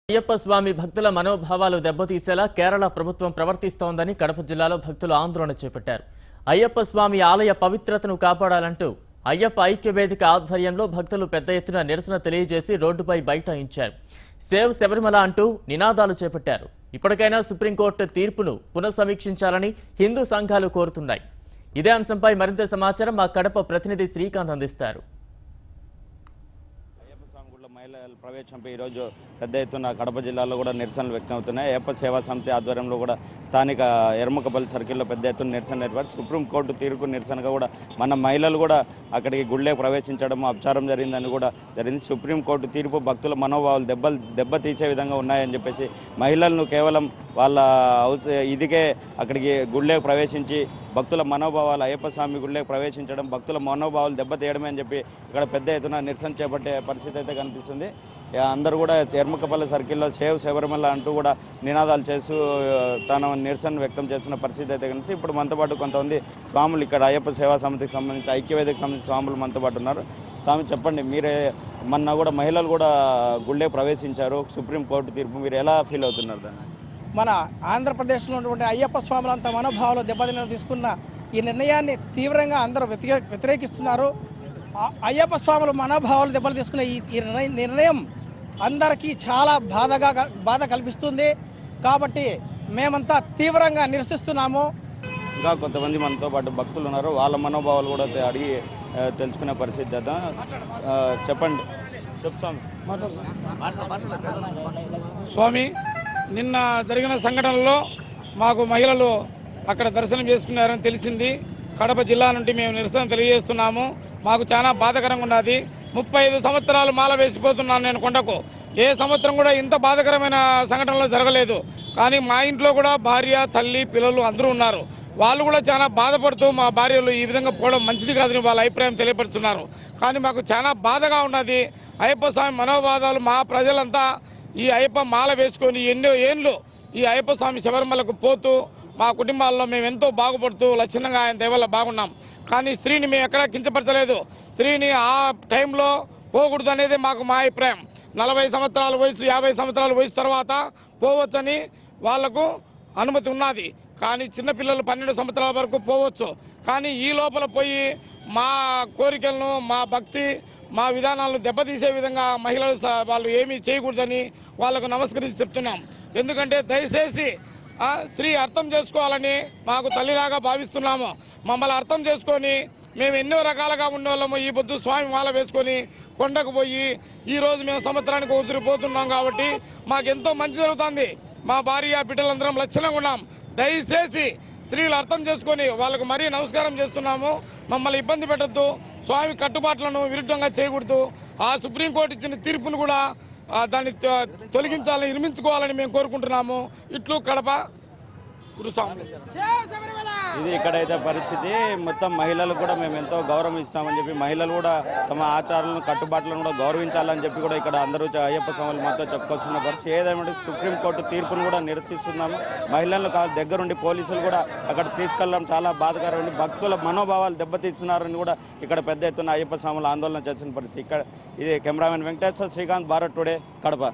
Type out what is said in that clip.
అయ్యప్ప స్వామి భక్తుల మనోభావాలు దెబ్బతీసేలా కేరళ ప్రభుత్వం ప్రవర్తిస్తోందని కడప జిల్లాలో భక్తులు ఆందోళన చేపట్టారు. అయ్యప్ప స్వామి ఆలయ పవిత్రతను కాపాడాలంటూ అయ్యప్ప ఐక్య వేదిక ఆధ్వర్యంలో భక్తులు పెద్ద ఎత్తున నిరసన తెలియజేసి రోడ్డుపై బైఠాయించారు. సేవ్ శబరిమల అంటూ నినాదాలు చేపట్టారు. ఇప్పటికైనా సుప్రీంకోర్టు తీర్పును పునఃసమీక్షించాలని హిందూ సంఘాలు కోరుతున్నాయి. ఇదే అంశంపై మరింత సమాచారం మా కడప ప్రతినిధి శ్రీకాంత్ అందిస్తారు. మహిళల ప్రవేశంపై ఈరోజు పెద్ద ఎత్తున కడప జిల్లాలో కూడా నిరసనలు వ్యక్తం అవుతున్నాయి. అయ్యప్ప సేవా సమితి ఆధ్వర్యంలో కూడా స్థానిక ఎర్మకపల్లి సర్కిల్లో పెద్ద ఎత్తున నిరసన ఏర్పాటు. సుప్రీంకోర్టు తీర్పు నిరసనగా కూడా మన మహిళలు కూడా అక్కడికి గుళ్ళే ప్రవేశించడం అపచారం జరిగిందని కూడా జరిగింది. సుప్రీంకోర్టు తీర్పు భక్తుల మనోభావాలు దెబ్బతీసే విధంగా ఉన్నాయని చెప్పేసి మహిళలను కేవలం వాళ్ళ ఇదికే అక్కడికి గుళ్ళే ప్రవేశించి భక్తుల మనోభావాలు అయ్యప్ప స్వామి గుళ్ళే ప్రవేశించడం భక్తుల మనోభావాలు దెబ్బతీయడమే అని చెప్పి ఇక్కడ పెద్ద ఎత్తున నిరసన చేపట్టే పరిస్థితి అయితే కనిపిస్తుంది. అందరూ కూడా ఎర్మకపల్లి సర్కిల్లో సేవ్ శబరిమల అంటూ కూడా నినాదాలు చేస్తూ తన నిరసన వ్యక్తం చేస్తున్న పరిస్థితి అయితే కనిపిస్తుంది. ఇప్పుడు మనతో పాటు కొంతమంది స్వాములు ఇక్కడ అయ్యప్ప సేవా సమితికి సంబంధించి ఐక్యవేదికకు సంబంధించిన స్వాములు మనతో పాటు ఉన్నారు. స్వామి చెప్పండి, మీరే మొన్న కూడా మహిళలు కూడా గుళ్ళే ప్రవేశించారు. సుప్రీంకోర్టు తీర్పు మీరు ఎలా ఫీల్ అవుతున్నారు దాన్ని? మన ఆంధ్రప్రదేశ్లో ఉన్నటువంటి అయ్యప్ప స్వాములంతా మనోభావాలు దెబ్బతిన తీసుకున్న ఈ నిర్ణయాన్ని తీవ్రంగా అందరూ వ్యతిరేకిస్తున్నారు. అయ్యప్ప స్వాములు మనోభావాలు దెబ్బలు తీసుకున్న ఈ నిర్ణయం అందరికీ చాలా బాధ కల్పిస్తుంది. కాబట్టి మేమంతా తీవ్రంగా నిరసిస్తున్నాము. ఇంకా కొంతమంది మనతో పాటు భక్తులు ఉన్నారు, వాళ్ళ మనోభావాలు కూడా అడిగి తెలుసుకునే పరిస్థితి చేద్దాం. చెప్పండి. స్వామి, నిన్న జరిగిన సంఘటనలో మాకు మహిళలు అక్కడ దర్శనం చేసుకున్నారని తెలిసింది. కడప జిల్లా నుండి మేము నిరసన తెలియజేస్తున్నాము. మాకు చాలా బాధకరంగా ఉన్నది. 35 సంవత్సరాలు మాల వేసిపోతున్నాను నేను కొండకు. ఏ సంవత్సరం కూడా ఇంత బాధకరమైన సంఘటనలు జరగలేదు. కానీ మా ఇంట్లో కూడా భార్య, తల్లి, పిల్లలు అందరూ ఉన్నారు. వాళ్ళు కూడా చాలా బాధపడుతూ మా భార్యలు ఈ విధంగా పోవడం మంచిది కాదని వాళ్ళ అభిప్రాయం తెలియపరుస్తున్నారు. కానీ మాకు చాలా బాధగా ఉన్నది. అయ్యప్ప స్వామి మనోబాధలు మా ప్రజలంతా ఈ అయ్యప్ప మాల వేసుకొని ఎన్నో ఏళ్ళు ఈ అయ్యప్ప స్వామి శబరిమలకు పోతూ మా కుటుంబాల్లో మేము ఎంతో బాగుపడుతూ లక్షణంగా ఆయన దయ వల్ల బాగున్నాం. కానీ స్త్రీని మేము ఎక్కడా కించపరచలేదు. స్త్రీని ఆ టైంలో పోకూడదు అనేది మాకు మా అభిప్రాయం. 40 సంవత్సరాల వయసు, 50 సంవత్సరాల వయసు తర్వాత పోవచ్చని వాళ్లకు అనుమతి ఉన్నది. కానీ చిన్నపిల్లలు 12 సంవత్సరాల వరకు పోవచ్చు. కానీ ఈ లోపల పోయి మా కోరికలను, మా భక్తి, మా విధానాలను దెబ్బతీసే విధంగా మహిళలు వాళ్ళు ఏమీ చేయకూడదని వాళ్ళకు నమస్కరించి చెప్తున్నాం. ఎందుకంటే దయచేసి స్త్రీ అర్థం చేసుకోవాలని మాకు తల్లిలాగా భావిస్తున్నాము. మమ్మల్ని అర్థం చేసుకొని మేము ఎన్నో రకాలుగా ఉండేవాళ్ళము. ఈ పొద్దు స్వామి మాల వేసుకొని కొండకు పోయి ఈరోజు మేము సంవత్సరానికి ఉదిరిపోతున్నాం. కాబట్టి మాకెంతో మంచి జరుగుతుంది. మా భార్య, బిడ్డలందరం లక్షణంగా ఉన్నాం. దయచేసి స్త్రీలు అర్థం చేసుకొని వాళ్ళకు మరీ నమస్కారం చేస్తున్నాము. మమ్మల్ని ఇబ్బంది పెట్టద్దు. స్వామి కట్టుబాట్లను విరుద్ధంగా చేయకూడదు. ఆ సుప్రీంకోర్టు ఇచ్చిన తీర్పును కూడా దాన్ని తొలగించాలని, నిర్మించుకోవాలని మేము కోరుకుంటున్నాము. ఇట్లు కడప గురుస్వామి. ఇది ఇక్కడైతే పరిస్థితి. మొత్తం మహిళలు కూడా మేము ఎంతో గౌరవం ఇస్తామని చెప్పి మహిళలు కూడా తమ ఆచారాలను, కట్టుబాట్లను కూడా గౌరవించాలని చెప్పి కూడా ఇక్కడ అందరూ అయ్యప్ప స్వాములు మొత్తం చెప్పుకొస్తున్న పరిస్థితి. ఏదేమంటే సుప్రీంకోర్టు తీర్పును కూడా నిరసిస్తున్నాము. మహిళలను దగ్గరుండి పోలీసులు కూడా అక్కడ తీసుకెళ్ళడం చాలా బాధకరం. భక్తుల మనోభావాలు దెబ్బతీస్తున్నారని కూడా ఇక్కడ పెద్ద ఎత్తున అయ్యప్ప స్వాములు ఆందోళన చేస్తున్న పరిస్థితి. ఇక్కడ ఇది కెమెరామెన్ వెంకటేశ్వర, శ్రీకాంత్, భారత్ టుడే, కడప.